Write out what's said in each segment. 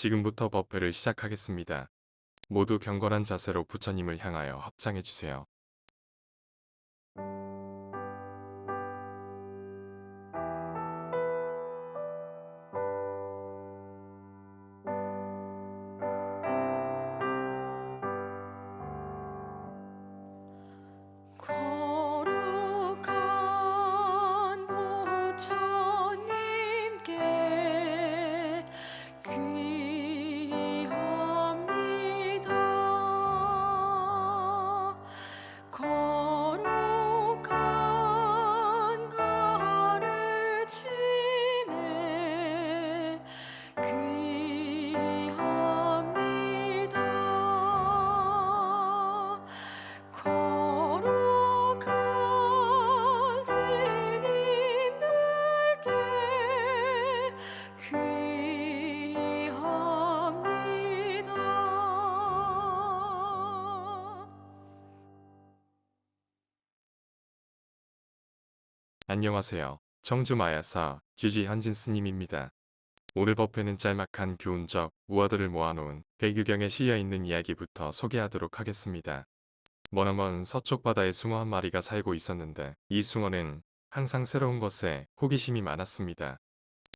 지금부터 법회를 시작하겠습니다. 모두 경건한 자세로 부처님을 향하여 합장해 주세요. 거룩한 부처님께 귀합니다. 거룩한 가르침에 귀합니다. 거룩한 스님들께 귀합니다. 안녕하세요. 청주 마야사 GG 현진 스님입니다. 오늘 법회는 짤막한 교훈적 우화들을 모아놓은 백유경에 실려있는 이야기부터 소개하도록 하겠습니다. 머나먼 서쪽 바다에 숭어 한 마리가 살고 있었는데 이 숭어는 항상 새로운 것에 호기심이 많았습니다.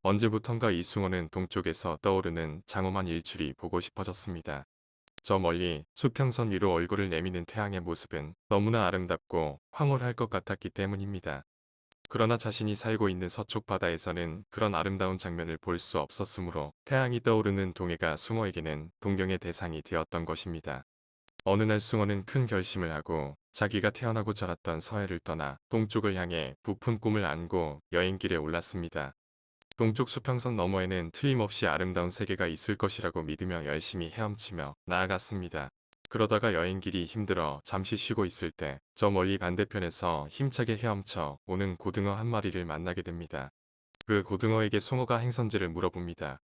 언제부턴가 이 숭어는 동쪽에서 떠오르는 장엄한 일출이 보고 싶어졌습니다. 저 멀리 수평선 위로 얼굴을 내미는 태양의 모습은 너무나 아름답고 황홀할 것 같았기 때문입니다. 그러나 자신이 살고 있는 서쪽 바다에서는 그런 아름다운 장면을 볼 수 없었으므로 태양이 떠오르는 동해가 숭어에게는 동경의 대상이 되었던 것입니다. 어느 날 숭어는 큰 결심을 하고 자기가 태어나고 자랐던 서해를 떠나 동쪽을 향해 부푼 꿈을 안고 여행길에 올랐습니다. 동쪽 수평선 너머에는 틀림없이 아름다운 세계가 있을 것이라고 믿으며 열심히 헤엄치며 나아갔습니다. 그러다가 여행길이 힘들어 잠시 쉬고 있을 때 저 멀리 반대편에서 힘차게 헤엄쳐 오는 고등어 한 마리를 만나게 됩니다. 그 고등어에게 숭어가 행선지를 물어봅니다.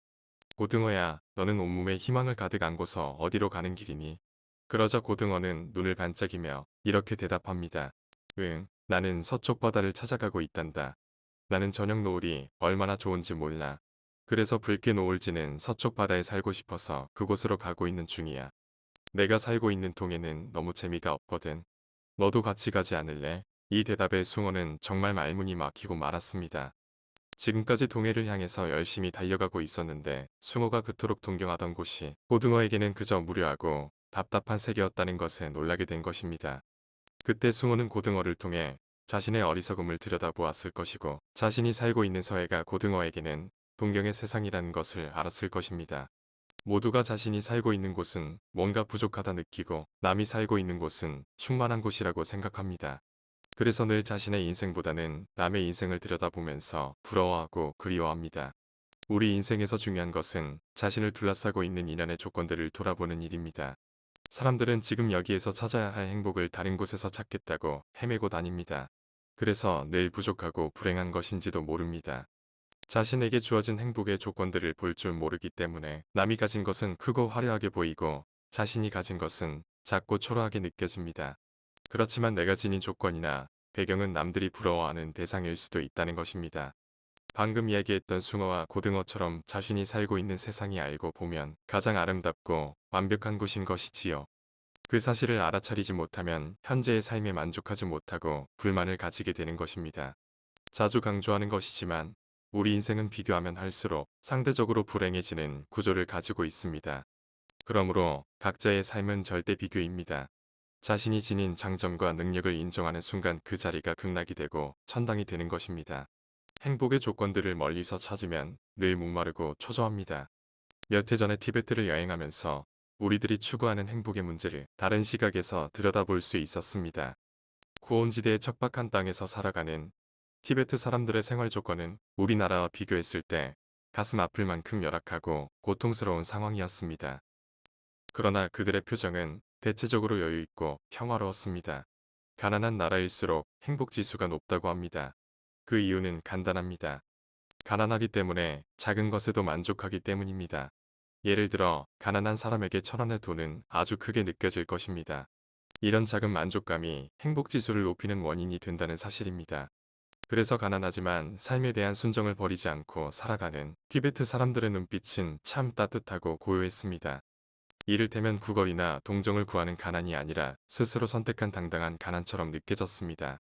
고등어야, 너는 온몸에 희망을 가득 안고서 어디로 가는 길이니? 그러자 고등어는 눈을 반짝이며 이렇게 대답합니다. 응, 나는 서쪽 바다를 찾아가고 있단다. 나는 저녁 노을이 얼마나 좋은지 몰라. 그래서 붉게 노을 지는 서쪽 바다에 살고 싶어서 그곳으로 가고 있는 중이야. 내가 살고 있는 동해는 너무 재미가 없거든. 너도 같이 가지 않을래? 이 대답에 숭어는 정말 말문이 막히고 말았습니다. 지금까지 동해를 향해서 열심히 달려가고 있었는데 숭어가 그토록 동경하던 곳이 고등어에게는 그저 무료하고 답답한 세계였다는 것에 놀라게 된 것입니다. 그때 숭어는 고등어를 통해 자신의 어리석음을 들여다보았을 것이고 자신이 살고 있는 서해가 고등어에게는 동경의 세상이라는 것을 알았을 것입니다. 모두가 자신이 살고 있는 곳은 뭔가 부족하다 느끼고 남이 살고 있는 곳은 충만한 곳이라고 생각합니다. 그래서 늘 자신의 인생보다는 남의 인생을 들여다보면서 부러워하고 그리워합니다. 우리 인생에서 중요한 것은 자신을 둘러싸고 있는 인연의 조건들을 돌아보는 일입니다. 사람들은 지금 여기에서 찾아야 할 행복을 다른 곳에서 찾겠다고 헤매고 다닙니다. 그래서 늘 부족하고 불행한 것인지도 모릅니다. 자신에게 주어진 행복의 조건들을 볼 줄 모르기 때문에 남이 가진 것은 크고 화려하게 보이고 자신이 가진 것은 작고 초라하게 느껴집니다. 그렇지만 내가 지닌 조건이나 배경은 남들이 부러워하는 대상일 수도 있다는 것입니다. 방금 이야기했던 숭어와 고등어처럼 자신이 살고 있는 세상이 알고 보면 가장 아름답고 완벽한 곳인 것이지요. 그 사실을 알아차리지 못하면 현재의 삶에 만족하지 못하고 불만을 가지게 되는 것입니다. 자주 강조하는 것이지만 우리 인생은 비교하면 할수록 상대적으로 불행해지는 구조를 가지고 있습니다. 그러므로 각자의 삶은 절대 비교입니다. 자신이 지닌 장점과 능력을 인정하는 순간 그 자리가 극락이 되고 천당이 되는 것입니다. 행복의 조건들을 멀리서 찾으면 늘 목마르고 초조합니다. 몇 해 전에 티베트를 여행하면서 우리들이 추구하는 행복의 문제를 다른 시각에서 들여다볼 수 있었습니다. 고온지대의 척박한 땅에서 살아가는 티베트 사람들의 생활 조건은 우리나라와 비교했을 때 가슴 아플 만큼 열악하고 고통스러운 상황이었습니다. 그러나 그들의 표정은 대체적으로 여유 있고 평화로웠습니다. 가난한 나라일수록 행복 지수가 높다고 합니다. 그 이유는 간단합니다. 가난하기 때문에 작은 것에도 만족하기 때문입니다. 예를 들어 가난한 사람에게 1,000원의 돈은 아주 크게 느껴질 것입니다. 이런 작은 만족감이 행복 지수를 높이는 원인이 된다는 사실입니다. 그래서 가난하지만 삶에 대한 순정을 버리지 않고 살아가는 티베트 사람들의 눈빛은 참 따뜻하고 고요했습니다. 이를테면 구걸이나 동정을 구하는 가난이 아니라 스스로 선택한 당당한 가난처럼 느껴졌습니다.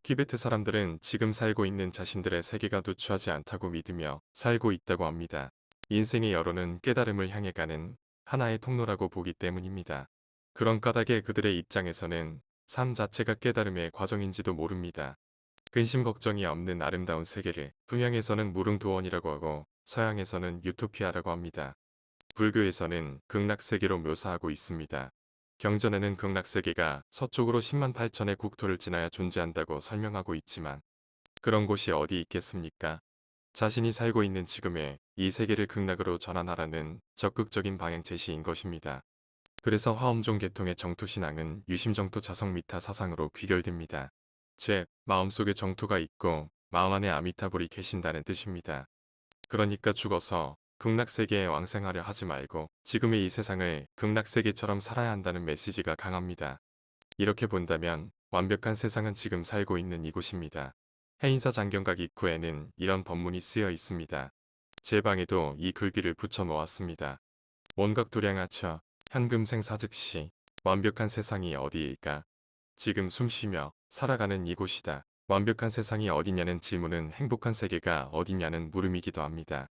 티베트 사람들은 지금 살고 있는 자신들의 세계가 누추하지 않다고 믿으며 살고 있다고 합니다. 인생의 여론은 깨달음을 향해 가는 하나의 통로라고 보기 때문입니다. 그런 까닭에 그들의 입장에서는 삶 자체가 깨달음의 과정인지도 모릅니다. 근심 걱정이 없는 아름다운 세계를 동양에서는 무릉도원이라고 하고 서양에서는 유토피아라고 합니다. 불교에서는 극락세계로 묘사하고 있습니다. 경전에는 극락세계가 서쪽으로 10만 8천의 국토를 지나야 존재한다고 설명하고 있지만 그런 곳이 어디 있겠습니까? 자신이 살고 있는 지금의 이 세계를 극락으로 전환하라는 적극적인 방향 제시인 것입니다. 그래서 화엄종 계통의 정토신앙은 유심정토 자성미타 사상으로 귀결됩니다. 즉, 마음속에 정토가 있고 마음 안에 아미타불이 계신다는 뜻입니다. 그러니까 죽어서 극락세계에 왕생하려 하지 말고 지금의 이 세상을 극락세계처럼 살아야 한다는 메시지가 강합니다. 이렇게 본다면 완벽한 세상은 지금 살고 있는 이곳입니다. 해인사 장경각 입구에는 이런 법문이 쓰여 있습니다. 제 방에도 이 글귀를 붙여 놓았습니다. 원각도량하처 현금생사즉시 완벽한 세상이 어디일까? 지금 숨쉬며 살아가는 이곳이다. 완벽한 세상이 어디냐는 질문은 행복한 세계가 어디냐는 물음이기도 합니다.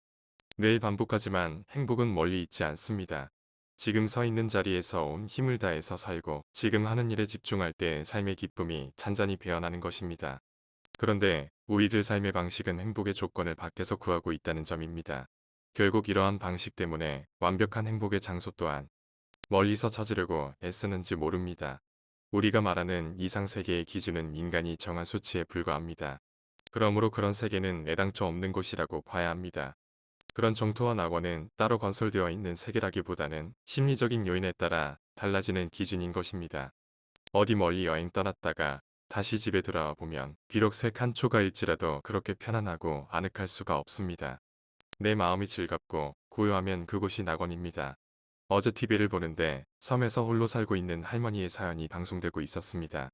늘 반복하지만 행복은 멀리 있지 않습니다. 지금 서 있는 자리에서 온 힘을 다해서 살고 지금 하는 일에 집중할 때 삶의 기쁨이 잔잔히 배어나는 것입니다. 그런데 우리들 삶의 방식은 행복의 조건을 밖에서 구하고 있다는 점입니다. 결국 이러한 방식 때문에 완벽한 행복의 장소 또한 멀리서 찾으려고 애쓰는지 모릅니다. 우리가 말하는 이상세계의 기준은 인간이 정한 수치에 불과합니다. 그러므로 그런 세계는 애당초 없는 곳이라고 봐야 합니다. 그런 정토와 낙원은 따로 건설되어 있는 세계라기보다는 심리적인 요인에 따라 달라지는 기준인 것입니다. 어디 멀리 여행 떠났다가 다시 집에 돌아와 보면 비록 새 칸초가일지라도 그렇게 편안하고 아늑할 수가 없습니다. 내 마음이 즐겁고 고요하면 그곳이 낙원입니다. 어제 TV를 보는데 섬에서 홀로 살고 있는 할머니의 사연이 방송되고 있었습니다.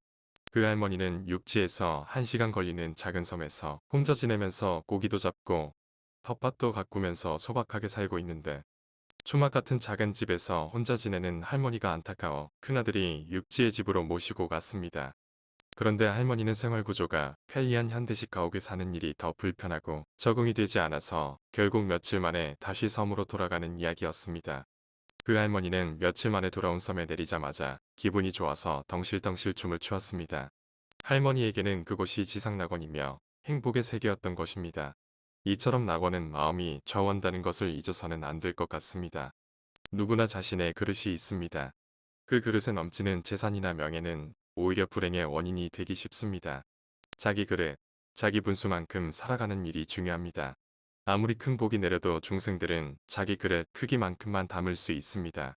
그 할머니는 육지에서 1시간 걸리는 작은 섬에서 혼자 지내면서 고기도 잡고 텃밭도 가꾸면서 소박하게 살고 있는데 추막 같은 작은 집에서 혼자 지내는 할머니가 안타까워 큰아들이 육지의 집으로 모시고 갔습니다. 그런데 할머니는 생활 구조가 편리한 현대식 가옥에 사는 일이 더 불편하고 적응이 되지 않아서 결국 며칠 만에 다시 섬으로 돌아가는 이야기였습니다. 그 할머니는 며칠 만에 돌아온 섬에 내리자마자 기분이 좋아서 덩실덩실 춤을 추었습니다. 할머니에게는 그곳이 지상낙원이며 행복의 세계였던 것입니다. 이처럼 낙원은 마음이 좌우한다는 것을 잊어서는 안 될 것 같습니다. 누구나 자신의 그릇이 있습니다. 그 그릇에 넘치는 재산이나 명예는 오히려 불행의 원인이 되기 쉽습니다. 자기 그릇, 자기 분수만큼 살아가는 일이 중요합니다. 아무리 큰 복이 내려도 중생들은 자기 그릇 크기만큼만 담을 수 있습니다.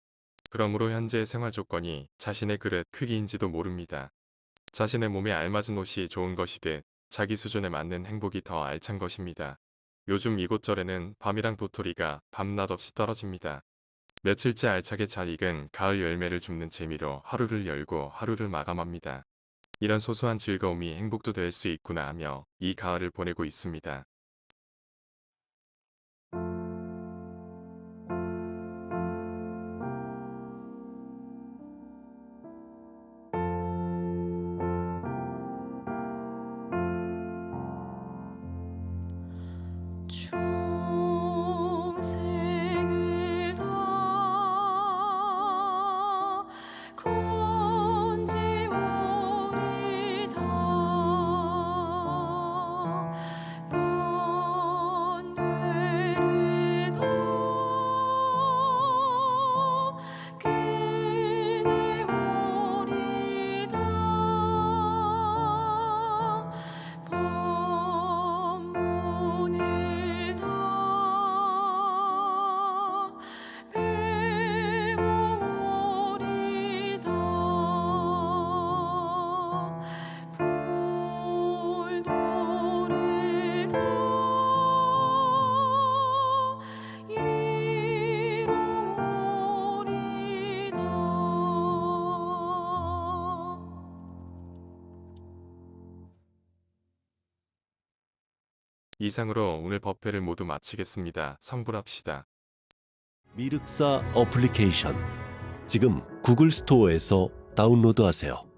그러므로 현재의 생활 조건이 자신의 그릇 크기인지도 모릅니다. 자신의 몸에 알맞은 옷이 좋은 것이듯 자기 수준에 맞는 행복이 더 알찬 것입니다. 요즘 이곳저래는 밤이랑 도토리가 밤낮 없이 떨어집니다. 며칠째 알차게 잘 익은 가을 열매를 줍는 재미로 하루를 열고 하루를 마감합니다. 이런 소소한 즐거움이 행복도 될 수 있구나 하며 이 가을을 보내고 있습니다. 충생을 다 건지오리다 이상으로 오늘 법회를 모두 마치겠습니다. 성불합시다. 미륵사 어플리케이션 지금 구글 스토어에서 다운로드하세요.